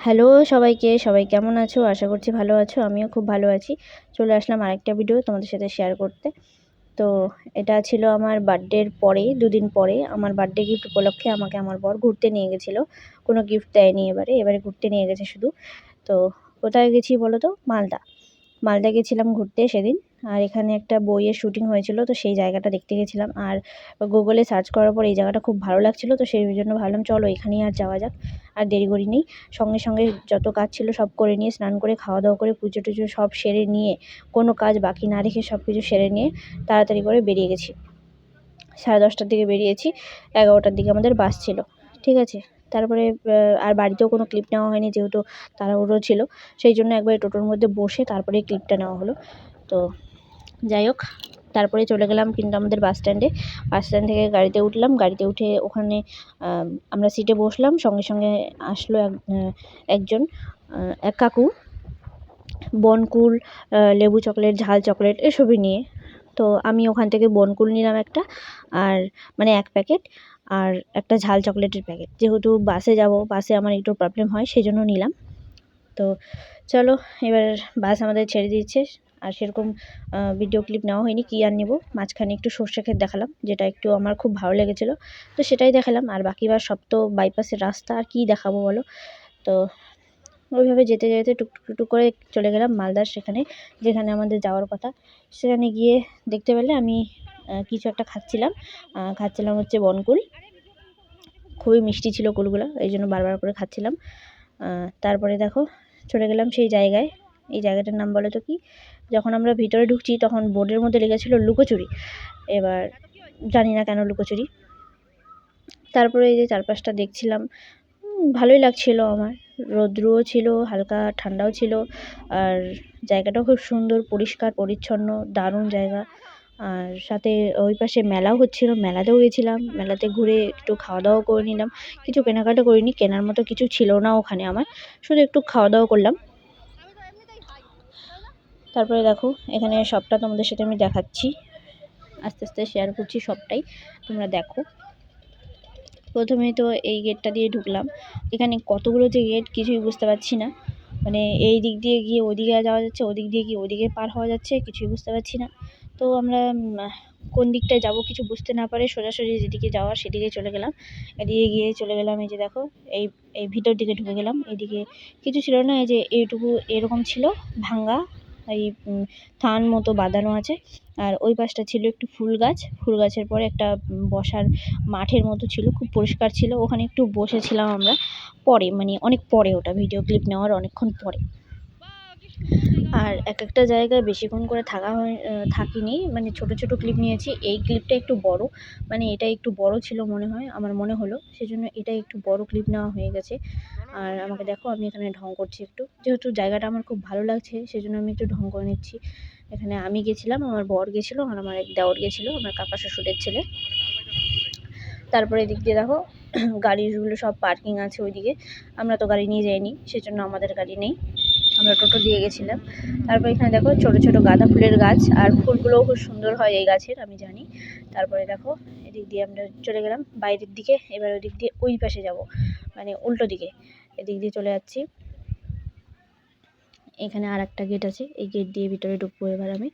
Hello সবাইকে, সবাই কেমন আছো? আশা করছি ভালো আছো। আমিও খুব ভালো আছি। চলে আসলাম আরেকটা ভিডিও তোমাদের সাথে শেয়ার করতে। তো এটা ছিল আমার বার্থডের পরে, দুদিন পরে আমার বার্থডে গিফট উপলক্ষে আমাকে আমার বর ঘুরতে নিয়ে গেছিলো। কোনো গিফট দেয়নি এবারে ঘুরতে নিয়ে গেছে শুধু। তো কোথায় গেছি বলো তো? মালদা গেছিলাম ঘুরতে সেদিন। আর এখানে একটা বইয়ের শুটিং হয়েছিল, তো সেই জায়গাটা দেখতে গেছিলাম। আর গুগলে সার্চ করার পর এই জায়গাটা খুব ভালো লাগছিলো, তো সেই জন্য ভাবলাম চলো এখানেই আর যাওয়া যাক। আর দেরি করিনি, সঙ্গে সঙ্গে যত কাজ ছিল সব করে নিয়ে, স্নান করে খাওয়া দাওয়া করে পুজো টুজো সব সেরে নিয়ে, কোনো কাজ বাকি না রেখে সব কিছু সেরে নিয়ে তাড়াতাড়ি করে বেরিয়ে গেছি। 10:30টার দিকে বেরিয়েছি, 11টার দিকে আমাদের বাস ছিল। ঠিক আছে, তারপরে আর বাড়িতেও কোনো ক্লিপ নেওয়া হয়নি, যেহেতু তাড়াহুড়ো ছিল। সেই জন্য একবারে টোটোর মধ্যে বসে তারপরে ক্লিপটা নেওয়া হলো। তো যাই হোক, তারপরে চলে গেলাম কিন্তু আমাদের বাস স্ট্যান্ড থেকে গাড়িতে উঠলাম। গাড়িতে উঠে ওখানে আমরা সিটে বসলাম। সঙ্গে সঙ্গে আসলো একজন এক কাকু, বনকুল, লেবু চকলেট, ঝাল চকলেট এসবই নিয়ে। তো আমি ওখান থেকে বনকুল নিলাম একটা, আর মানে 1 প্যাকেট, আর একটা ঝাল চকলেটের প্যাকেট। যেহেতু বাসে যাব, বাসে আমার একটু প্রবলেম হয়, সেই জন্য নিলাম। তো চলো, এবার বাস আমাদের ছেড়ে দিচ্ছে। আর সেরকম ভিডিও ক্লিপ নেওয়া হয়নি, কী আর নেব। মাঝখানে একটু সর্ষে ক্ষেত দেখালাম, যেটা একটু আমার খুব ভালো লেগেছিলো, তো সেটাই দেখালাম। আর বাকিবার সব তো বাইপাসের রাস্তা, আর কী দেখাবো বলো। তো ওইভাবে যেতে যেতে টুকটুক করে চলে গেলাম মালদার সেখানে, যেখানে আমাদের যাওয়ার কথা। সেখানে গিয়ে দেখতে পেলে আমি কিছু একটা খাচ্ছিলাম হচ্ছে বনকুল। খুবই মিষ্টি ছিল কুলগুলো, এই জন্য বারবার করে খাচ্ছিলাম। তারপরে দেখো চলে গেলাম সেই জায়গায়। এই জায়গাটার নাম বলো তো কি? যখন আমরা ভিতরে ঢুকছি তখন বোর্ডের মধ্যে লেখা ছিল লুকোচুরি। এবার জানি না কেন লুকোচুরি। তারপরে এই যে চারপাশটা দেখছিলাম, ভালোই লাগছিল আমার। রৌদ্রও ছিল, হালকা ঠান্ডাও ছিল। আর জায়গাটাও খুব সুন্দর, পরিষ্কার পরিচ্ছন্ন, দারুণ জায়গা। আর সাথে ওই পাশে মেলাও হচ্ছিল, মেলাতেও গেছিলাম। মেলাতে ঘুরে একটু খাওয়া দাওয়া করে নিলাম। কিছু কেনাকাটা করিনি, কেনার মতো কিছু ছিল না ওখানে আমার, শুধু একটু খাওয়া দাওয়া করলাম। তারপরে দেখো এখানে সবটা তোমাদের সাথে আমি দেখাচ্ছি, আস্তে আস্তে শেয়ার করছি সবটাই, তোমরা দেখো। প্রথমেই তো এই গেটটা দিয়ে ঢুকলাম। এখানে কতগুলো যে গেট কিছুই বুঝতে পারছি না। মানে এই দিক দিয়ে গিয়ে ওদিকে যাওয়া যাচ্ছে, ওদিক দিয়ে গিয়ে ওদিকে পার হওয়া যাচ্ছে, কিছুই বুঝতে পারছি না। তো আমরা কোন দিকটায় যাব কিছু বুঝতে না পারে সোজাসুজি যেদিকে যাওয়ার সেদিকে চলে গেলাম। এদিকে গিয়ে চলে গেলাম, এই যে দেখো এই এই ভিতর দিকে ঢুকে গেলাম। এইদিকে কিছু ছিল না, এই যে এইটুকু এরকম ছিল ভাঙ্গা, এই থান মতো বাঁধানো আছে। আর ওই পাশটা ছিল একটু ফুল গাছের পরে একটা বসার মাঠের মতো ছিল, খুব পরিষ্কার ছিল। ওখানে একটু বসেছিলাম আমরা, পরে মানে অনেক পরে, ওটা ভিডিও ক্লিপ নেওয়ার অনেকক্ষণ পরে। আর একটা জায়গায় বেশিক্ষণ করে থাকিনি, মানে ছোট ছোট ক্লিপ নিয়েছি। এই ক্লিপটা একটু বড়, মানে এটা একটু বড় ছিল মনে হয়, আমার মনে হলো, সেজন্য এটা একটু বড় ক্লিপ নেওয়া হয়ে গেছে। আর আমাকে দেখো, আমি এখানে ঢং করছি একটু, যেহেতু জায়গাটা আমার খুব ভালো লাগছে সেজন্য আমি একটু ঢং করে নিচ্ছি। এখানে আমি গেছিলাম, আমার বর গেছিলো, আর আমার এক দেওর গেছিলো, আমার কাকা শ্বশুরের ছেলে। তারপরে এদিক দিয়ে দেখো গাড়িগুলো সব পার্কিং আছে ওইদিকে। আমরা তো গাড়ি নিয়ে যাইনি, সেজন্য আমাদের গাড়ি নেই, আমরা টোটো দিয়ে গেছিলাম। তারপর এখানে দেখো ছোট ছোট গাঁদা ফুলের গাছ, আর ফুলগুলোও খুব সুন্দর হয় এই গাছের, আমি জানি। তারপরে দেখো এদিক দিয়ে আমরা চলে গেলাম বাইরের দিকে। এবার ওই দিক দিয়ে ওই পাশে যাব, মানে উল্টো দিকে, এদিক দিয়ে চলে যাচ্ছি। এখানে আর একটা গেট আছে, এই গেট দিয়ে ভিতরে ঢুকবো। এবার আমি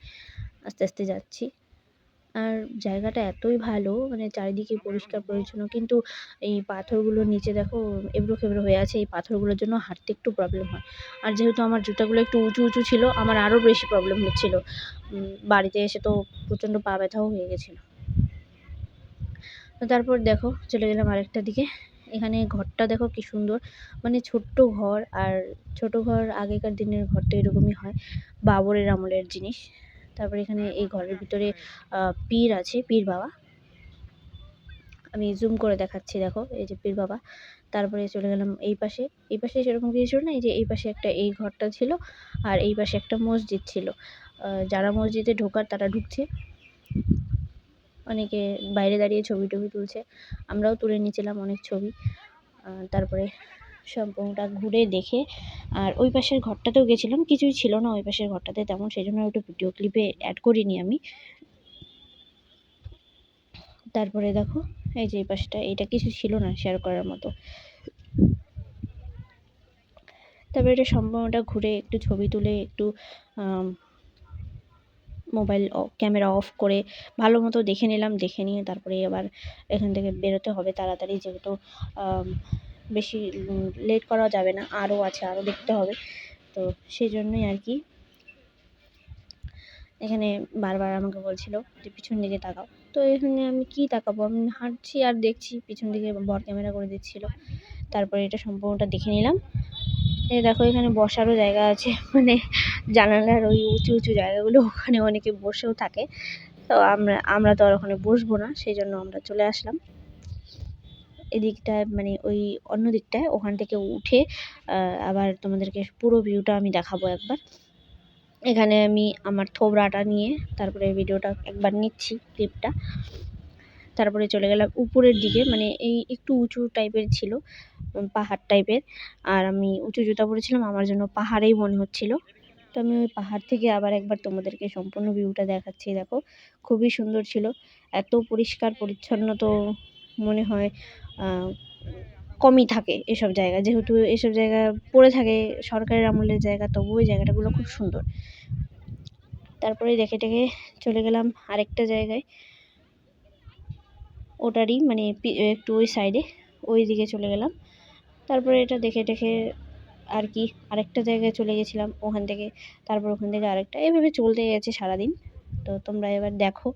আস্তে আস্তে যাচ্ছি। আর জায়গাটা এতই ভালো, মানে চারিদিকে পরিষ্কার পরিচ্ছন্ন, কিন্তু এই পাথরগুলোর নিচে দেখো এবড়ো খেবড়ো হয়ে আছে। এই পাথরগুলোর জন্য হাঁটতে একটু প্রবলেম হয়। আর যেহেতু আমার জুতাগুলো একটু উঁচু উঁচু ছিল, আমার আরও বেশি প্রবলেম হচ্ছিলো। বাড়িতে এসে তো প্রচণ্ড পা ব্যথাও হয়ে গেছিলো। তো তারপর দেখো চলে গেলাম আরেকটা দিকে। এখানে ঘরটা দেখো কি সুন্দর, মানে ছোট্ট ঘর। আর ছোট ঘর, আগেকার দিনের ঘর তো এরকমই হয়, বাবরের আমলের জিনিস। তারপরে এখানে এই ঘরের ভিতরে পীর আছে, পীর বাবা। আমি জুম করে দেখাচ্ছি, দেখো এই যে পীর বাবা। তারপরে চলে গেলাম এই পাশে। এই পাশে সেরকম কিছু ছিল না, এই যে এই পাশে একটা এই ঘরটা ছিল, আর এই পাশে একটা মসজিদ ছিল। যারা মসজিদে ঢোকার তারা ঢুকছে, অনেকে বাইরে দাঁড়িয়ে ছবি টবি তুলছে, আমরাও তুলে নিয়েছিলাম অনেক ছবি। তারপরে সম্পূর্ণটা ঘুরে দেখে, আর ওই পাশের ঘরটাতেও গেছিলাম, কিছুই ছিল না ওই পাশের ঘরটাতে তেমন, সেই জন্য ওটা ভিডিও ক্লিপে অ্যাড করিনি আমি। তারপরে দেখো এই যে এই পাশটা, এটা কিছু ছিল না শেয়ার করার মতো। তারপরে এটা সম্পূর্ণটা ঘুরে একটু ছবি তুলে একটু মোবাইল ক্যামেরা অফ করে ভালো মতো দেখে নিলাম। দেখে নিয়ে তারপরে আবার এখান থেকে বেরোতে হবে তাড়াতাড়ি, যেহেতু বেশি লেট করা যাবে না, আরও আছে, আরও দেখতে হবে। তো সেই জন্যই আর কি এখানে বারবার আমাকে বলছিল যে পিছন দিকে তাকাও। তো এখানে আমি কি তাকাবো, আমি হাঁটছি আর দেখছি, পিছন দিকে বর ক্যামেরা করে দিচ্ছিল। তারপরে এটা সম্পূর্ণটা দেখে নিলাম। এই দেখো এখানে বসারও জায়গা আছে, মানে জানালার ওই উঁচু উঁচু জায়গাগুলো, ওখানে অনেকে বসেও থাকে। তো আমরা তো আর ওখানে বসবো না, সেই জন্য আমরা চলে আসলাম এদিকটায়, মানে ওই অন্য দিকটায়। ওখান থেকে উঠে আবার তোমাদেরকে পুরো ভিউটা আমি দেখাবো একবার। এখানে আমি আমার থোবরাটা নিয়ে তারপরে ভিডিওটা একবার নিচ্ছি ক্লিপটা। তারপরে চলে গেলাম উপরের দিকে, মানে এই একটু উঁচু টাইপের ছিল, পাহাড় টাইপের। আর আমি উঁচু জুতা পরেছিলাম, আমার জন্য পাহাড়েই মনে হচ্ছিল। তো আমি ওই পাহাড় থেকে আবার একবার তোমাদেরকে সম্পূর্ণ ভিউটা দেখাচ্ছি। দেখো খুবই সুন্দর ছিল, এত পরিষ্কার পরিচ্ছন্ন, তো মনে হয় কমই থাকে এসব জায়গা, যেহেতু এসব জায়গা পড়ে থাকে সরকারের আমলের জায়গা, তবু ওই জায়গাটাগুলো খুব সুন্দর। তারপরে দেখে টেকে চলে গেলাম আরেকটা জায়গায়, ওটারই মানে একটু ওই সাইডে, ওই দিকে চলে গেলাম। তারপরে এটা দেখে টেকে আর কি আরেকটা জায়গায় চলে গেছিলাম, ওখান থেকে তারপর ওখান থেকে আরেকটা, এইভাবে চলতে গেছে সারাদিন। তো তোমরা এবার দেখো,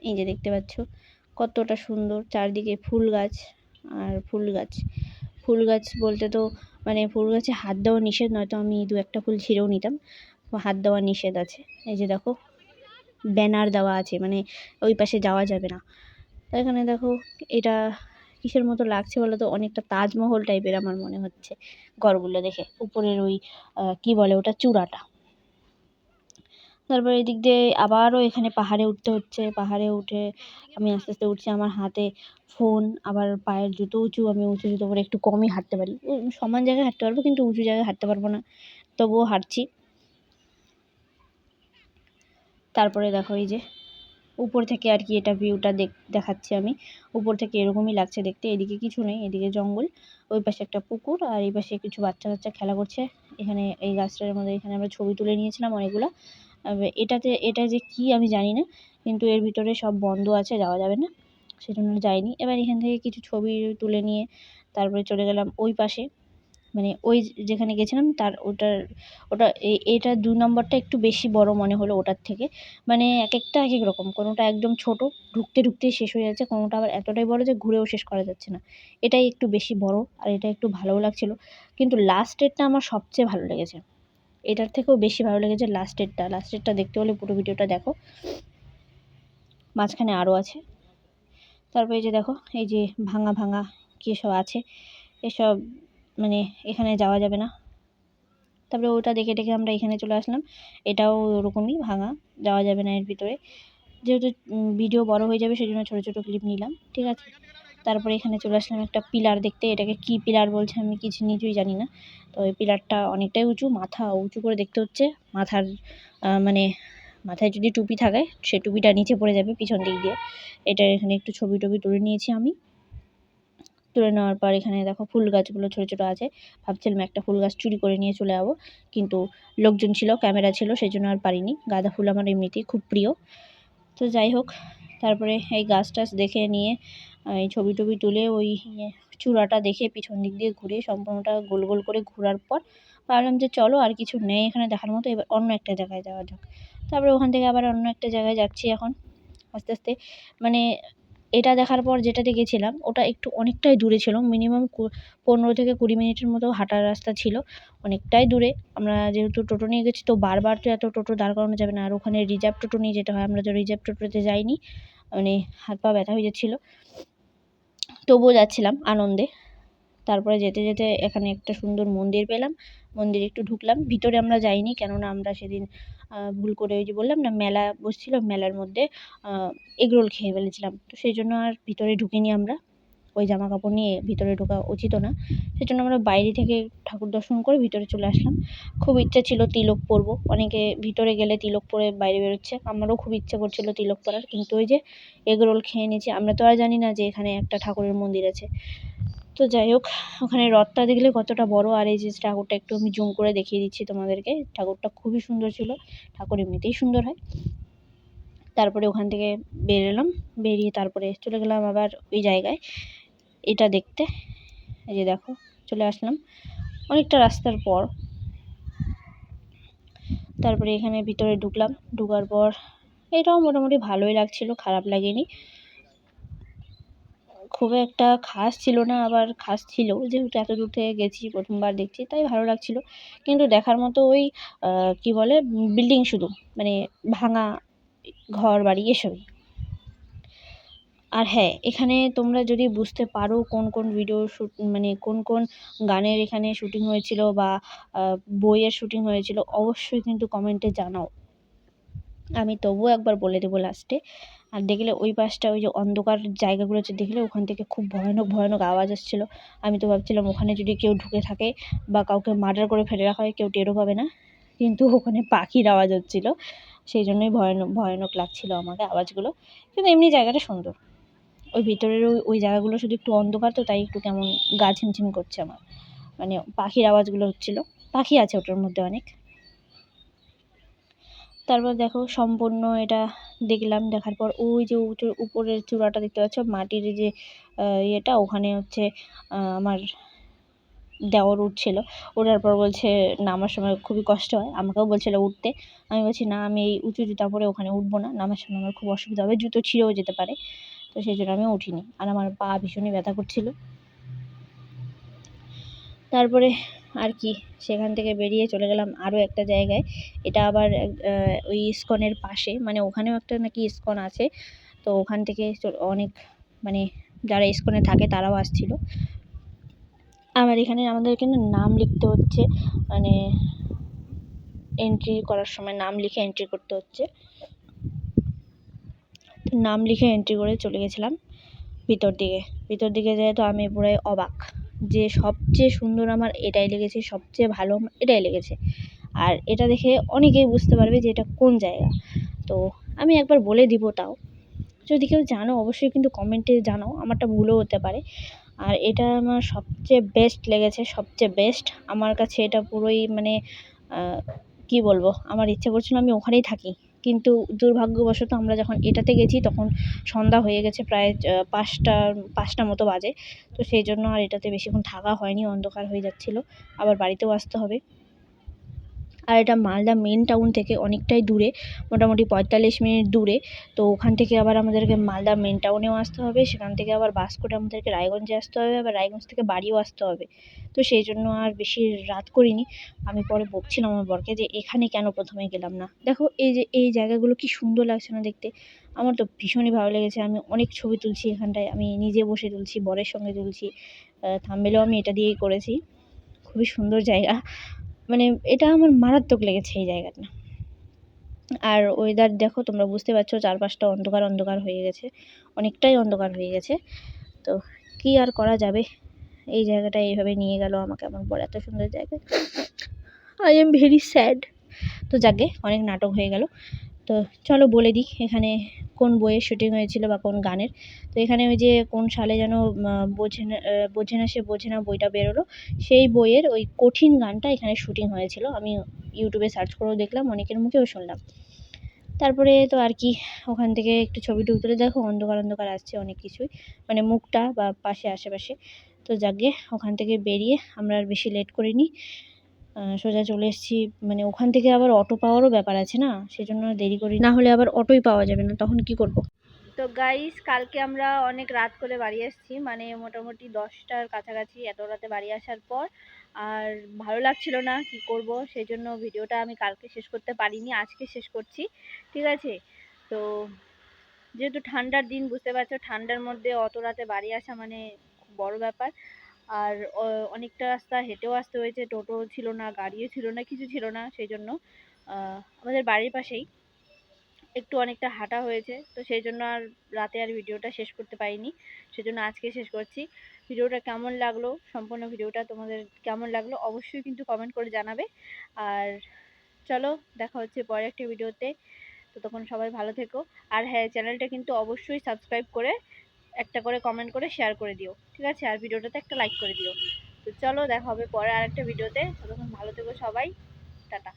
এই যে দেখতে পাচ্ছ কতটা সুন্দর চারদিকে ফুল গাছ আর ফুল গাছ। ফুল গাছ বলতে তো মানে ফুল গাছে হাত দেওয়া নিষেধ, নয়তো আমি দু একটা ফুল ছিঁড়েও নিতাম, হাত দেওয়া নিষেধ আছে। এই যে দেখো ব্যানার দেওয়া আছে, মানে ওই পাশে যাওয়া যাবে না। এখানে দেখো এটা কিসের মতো লাগছে বলো তো, অনেকটা তাজমহল টাইপের আমার মনে হচ্ছে ঘরগুলো দেখে, উপরের ওই কি বলে ওটা, চূড়াটা। তারপর এদিক দিয়ে আবারও এখানে পাহাড়ে উঠতে হচ্ছে। পাহাড়ে উঠে আমি আস্তে আস্তে উঠছি, আমার হাতে ফোন, আবার পায়ের জুতো উঁচু, আমি উঁচু জুতো পরে একটু কমই হাঁটতে পারি, সমান জায়গায় হাঁটতে পারবো কিন্তু উঁচু জায়গায় হাঁটতে পারবো না, তবুও হাঁটছি। তারপরে দেখো এই যে উপর থেকে আর কি এটা ভিউটা দেখাচ্ছি আমি, উপর থেকে এরকমই লাগছে দেখতে। এদিকে কিছু নেই, এদিকে জঙ্গল, ওই পাশে একটা পুকুর, আর এই পাশে কিছু বাচ্চা কাচ্চা খেলা করছে। এখানে এই গাছটার মধ্যে এখানে আমরা ছবি তুলে নিয়েছিলাম অনেকগুলো। এটা যে কি আমি জানি না, কিন্তু এর ভিতরে সব বন্ধ আছে, যাওয়া যাবে না, সেজন্য যাইনি। এবার এখান থেকে কিছু ছবি তুলে নিয়ে তারপরে চলে গেলাম ওই পাশে, মানে ওই যেখানে গেছিলাম তার ওটা এটা 2 নম্বরটা একটু বেশি বড় মনে হলো ওটার থেকে, মানে এক একটা এক এক রকম, কোনোটা একদম ছোট, ঢুকতেই শেষ হয়ে যাচ্ছে, কোনোটা আবার এতটাই বড় যে ঘুরেও শেষ করা যাচ্ছে না। এটাই একটু বেশি বড়, আর এটা একটু ভালোও লাগছিল, কিন্তু লাস্টেরটা আমার সবচেয়ে ভালো লেগেছে, এটার থেকেও বেশি ভালো লেগেছে লাস্টেরটা দেখতে হলে পুরো ভিডিওটা দেখো, মাঝখানে আরও আছে। তারপরে এই যে দেখো এই যে ভাঙা ভাঙা কী সব আছে, এসব মানে এখানে যাওয়া যাবে না। তারপরে ওটা দেখে টেকে আমরা এখানে চলে আসলাম, এটাও ওরকমই ভাঙা, যাওয়া যাবে না এর ভিতরে, যেহেতু ভিডিও বড় হয়ে যাবে সেজন্য ছোটো ছোটো ক্লিপ নিলাম, ঠিক আছে। তারপরে এখানে চলে আসলাম একটা পিলার দেখতে, এটাকে কি পিলার বলছে আমি কিছুই জানি না। তো এই পিলারটা অনেকটাই উঁচু, মাথা উঁচু করে দেখতে হচ্ছে, মাথার মানে মাথায় যদি টুপি থাকে সে টুপিটা নিচে পড়ে যাবে পিছন দিক দিয়ে। এটা এখানে একটু ছবি টবি তুলে নিয়েছি আমি। তুলে নেওয়ার পর এখানে দেখো ফুল গাছগুলো ছোটো ছোটো আছে, ভাবছিলাম একটা ফুল গাছ চুরি করে নিয়ে চলে যাবো, কিন্তু লোকজন ছিল, ক্যামেরা ছিল, সেই জন্য আর পারিনি। গাঁদা ফুল আমার এমনিতেই খুব প্রিয়। তো যাই হোক, তারপরে এই গাছ টাছ দেখে নিয়ে এই ছবি টবি তুলে ওই চূড়াটা দেখে পিছন দিক দিয়ে ঘুরে সম্পূর্ণটা গোল গোল করে ঘোরার পর ভাবলাম যে চলো আর কিছু নেই এখানে দেখার মতো, এবার অন্য একটা জায়গায় যাওয়া যাক। তারপরে ওখান থেকে আবার অন্য একটা জায়গায় যাচ্ছি এখন আস্তে আস্তে, মানে এটা দেখার পর যেটাতে গেছিলাম ওটা একটু অনেকটাই দূরে ছিল, মিনিমাম 15 থেকে 20 মিনিটের মতো হাঁটার রাস্তা ছিল, অনেকটাই দূরে। আমরা যেহেতু টোটো নিয়ে গেছি, তো বারবার তো এত টোটো দাঁড় করানো যাবে না, আর ওখানে রিজার্ভ টোটো নিয়ে যেতে হয়, আমরা তো রিজার্ভ টোটোতে যাইনি, মানে হাত পা ব্যথা হয়ে যাচ্ছিলো, তবুও যাচ্ছিলাম আনন্দে। তারপরে যেতে যেতে এখানে একটা সুন্দর মন্দির পেলাম, মন্দিরে একটু ঢুকলাম, ভিতরে আমরা যাইনি, কেননা আমরা সেদিন ভুল করে ওই যে বললাম না মেলা বসছিল, মেলার মধ্যে এগরোল খেয়ে ফেলেছিলাম, তো সেই জন্য আর ভিতরে ঢুকিনি আমরা, ওই জামা কাপড় নিয়ে ভিতরে ঢোকা উচিত না, সেই জন্য আমরা বাইরে থেকে ঠাকুর দর্শন করে ভিতরে চলে আসলাম। খুব ইচ্ছা ছিল তিলক পরবো, অনেকে ভিতরে গেলে তিলক পরে বাইরে বেরোচ্ছে, আমারও খুব ইচ্ছা করছিল তিলক পরার, কিন্তু ওই যে এগরোল খেয়ে নিয়েছি, আমরা তো আর জানি না যে এখানে একটা ঠাকুরের মন্দির আছে। তো যাই হোক, ওখানে রথটা দেখলে কতটা বড়, আর এই যে ঠাকুরটা একটু আমি জুম করে দেখিয়ে দিচ্ছি তোমাদেরকে। ঠাকুরটা খুবই সুন্দর ছিল, ঠাকুর এমনিতেই সুন্দর হয়। তারপরে ওখান থেকে বেরোলাম, বেরিয়ে তারপরে চলে গেলাম আবার ওই জায়গায় এটা দেখতে। এই যে দেখো, চলে আসলাম অনেকটা রাস্তার পর। তারপরে এখানে ভিতরে ঢুকলাম, ঢোকার পর এটাও মোটামুটি ভালোই লাগছিল, খারাপ লাগেনি। খুব একটা খাস ছিল না, আবার খাস ছিল, যেহেতু এত দূর থেকে গেছি, প্রথমবার দেখছি, তাই ভালো লাগছিল। কিন্তু দেখার মতো ওই কি বলে বিল্ডিং, শুধু মানে ভাঙা ঘর বাড়ি এসবই। আর হ্যাঁ, এখানে তোমরা যদি বুঝতে পারো কোন কোন ভিডিও শ্যুট, মানে কোন কোন গানের এখানে শ্যুটিং হয়েছিল বা বইয়ের শ্যুটিং হয়েছিল, অবশ্যই কিন্তু কমেন্টে জানাও। আমি তবুও একবার বলে দেবো লাস্টে। আর দেখলে ওই পাশটা, ওই যে অন্ধকার জায়গাগুলো দেখলে ওখান থেকে খুব ভয়ানক ভয়ানক আওয়াজ আসছিলো। আমি তো ভাবছিলাম ওখানে যদি কেউ ঢুকে থাকে বা কাউকে মার্ডার করে ফেলে রাখা হয়, কেউ টেরও পাবে না, কিন্তু ওখানে পাখির আওয়াজ হচ্ছিলো, সেই জন্যই ভয়ানক ভয়ানক লাগছিলো আমাকে আওয়াজগুলো। কিন্তু এমনি জায়গাটা সুন্দর। ওই ভিতরের ওই জায়গাগুলো শুধু একটু অন্ধকার, তো তাই একটু কেমন গা ঝিমঝিম করছে আমার, মানে পাখির আওয়াজগুলো হচ্ছিলো। পাখি আছে ওটার মধ্যে অনেক। তারপর দেখো সম্পূর্ণ এটা দেখলাম, দেখার পর ওই যে উপরের চূড়াটা দেখতে পাচ্ছ, মাটির যে ইয়েটা, ওখানে হচ্ছে আমার দেওর উঠছিল। ওঠার পর বলছে নামার সময় খুবই কষ্ট হয়, আমাকেও বলছিল উঠতে। আমি বলছি না, আমি এই উঁচু জুতা পরে ওখানে উঠবো না, নামার সময় আমার খুব অসুবিধা হবে, জুতো ছিঁড়েও যেতে পারে। তো সেই জন্য আমি উঠিনি, আর আমার পা ভীষণই ব্যথা করছিল। তারপরে আর কি, সেখান থেকে বেরিয়ে চলে গেলাম আরও একটা জায়গায়। এটা আবার ওই ইস্কনের পাশে, মানে ওখানেও একটা নাকি ইস্কন আছে। তো ওখান থেকে অনেক, মানে যারা ইস্কনে থাকে তারাও আসছিল। আমাদের এখানে নাম লিখতে হচ্ছে, মানে এন্ট্রি করার সময় নাম লিখে এন্ট্রি করতে হচ্ছে। নাম লিখে এন্ট্রি করে চলে গেছিলাম ভিতর দিকে যেয়ে তো আমি পুরাই অবাক, যে সবচেয়ে সুন্দর আমার এটাই লেগেছে, সবচেয়ে ভালো এটাই লেগেছে। আর এটা দেখে অনেকেই বুঝতে পারবে যে এটা কোন জায়গা। তো আমি একবার বলে দিব, তাও যদি কেউ জানো অবশ্যই কিন্তু কমেন্টে জানাও, আমারটা ভুলও হতে পারে। আর এটা আমার সবচেয়ে বেস্ট লেগেছে, সবচেয়ে বেস্ট আমার কাছে। এটা পুরোই মানে কি বলবো, আমার ইচ্ছে করছিল আমি ওখানেই থাকি, কিন্তু দুর্ভাগ্যবশত আমরা যখন এটাতে গেছি তখন সন্ধ্যা হয়ে গেছে, প্রায় 5টা মতো বাজে। তো সেই জন্য আর এটাতে বেশিক্ষণ থাকা হয়নি, অন্ধকার হয়ে যাচ্ছিলো, আবার বাড়িতেও আসতে হবে। আর এটা মালদা মেন টাউন থেকে অনেকটাই দূরে, মোটামুটি 45 মিনিট দূরে। তো ওখান থেকে আবার আমাদেরকে মালদা মেন টাউনেও আসতে হবে, সেখান থেকে আবার বাস করে আমাদেরকে রায়গঞ্জে আসতে হবে, আবার রায়গঞ্জ থেকে বাড়িও আসতে হবে। তো সেই জন্য আর বেশি রাত করিনি। আমি পরে বকছিলাম আমার বরকে যে এখানে কেন প্রথমে গেলাম না। দেখো এই যে এই জায়গাগুলো কি সুন্দর লাগছে না দেখতে, আমার তো ভীষণই ভালো লেগেছে। আমি অনেক ছবি তুলছি এখানটায়, আমি নিজে বসে তুলছি, বরের সঙ্গে তুলছি, থাম্বনেলও আমি এটা দিয়েই করেছি। খুবই সুন্দর জায়গা, মানে এটা আমার মারাত্মক লেগেছে এই জায়গাটা। আর ওয়েদার দেখো, তোমরা বুঝতে পারছো, চারপাশটা অন্ধকার অন্ধকার হয়ে গেছে, অনেকটাই অন্ধকার হয়ে গেছে। তো কি আর করা যাবে, এই জায়গাটা এইভাবে নিয়ে গেল আমাকে আমার বর, এত সুন্দর জায়গা। I am very sad. তো যাকে অনেক নাটক হয়ে গেল। তো চলো বলে দিই এখানে কোন বইয়ের শ্যুটিং হয়েছিল বা কোন গানের। তো এখানে ওই যে কোন সালে যেন বোঝে না সে বোঝে না বইটা বেরোলো, সেই বইয়ের ওই কঠিন গানটা এখানে শ্যুটিং হয়েছিল। আমি ইউটিউবে সার্চ করেও দেখলাম, অনেকের মুখেও শুনলাম। তারপরে তো আর কি, ওখান থেকে একটু ছবি টবি তুলে, দেখো অন্ধকার অন্ধকার আসছে অনেক কিছুই, মানে মুখটা বা পাশে আশেপাশে। তো যাকে ওখান থেকে বেরিয়ে আমরা আর বেশি লেট করিনি, সোজা চলে এসেছি। মানে ওখান থেকে আবার অটো পাওয়ারও ব্যাপার আছে না, সেজন্য দেরি করি, না হলে আবার অটোই পাওয়া যাবে না, তখন কি করব। তো গাইস, কালকে আমরা অনেক রাত করে বাড়ি আসছি, মানে মোটামুটি 10টার কাছাকাছি, এত রাতে বাড়ি আসার পর আর ভালো লাগছিল না, কি করব, সেই জন্য ভিডিওটা আমি কালকে শেষ করতে পারিনি, আজকে শেষ করছি, ঠিক আছে। তো যেহেতু ঠান্ডার দিন, বুঝতে পারছো, ঠান্ডার মধ্যে অত রাতে বাড়ি আসা মানে খুব বড় ব্যাপার। আর অনেকটা রাস্তা হেঁটেও আসতে হয়েছে, টোটো ছিল না, গাড়িও ছিল না, কিছু ছিল না, সেই জন্য আমাদের বাড়ির পাশেই একটু অনেকটা হাঁটা হয়েছে। তো সেই জন্য আর রাতে আর ভিডিওটা শেষ করতে পারিনি, সেজন্য আজকে শেষ করছি। ভিডিওটা কেমন লাগলো, সম্পূর্ণ ভিডিওটা তোমাদের কেমন লাগলো অবশ্যই কিন্তু কমেন্ট করে জানাবে। আর চলো, দেখা হচ্ছে পরে একটা ভিডিওতে। তো তখন সবাই ভালো থেকো। আর হ্যাঁ, চ্যানেলটা কিন্তু অবশ্যই সাবস্ক্রাইব করে একটা করে কমেন্ট করে শেয়ার করে দিও, ঠিক আছে? আর ভিডিওটাতে একটা লাইক করে দিও। তো চলো দেখা হবে পরে আরেকটা ভিডিওতে। ততক্ষণ ভালো থেকো সবাই, টাটা।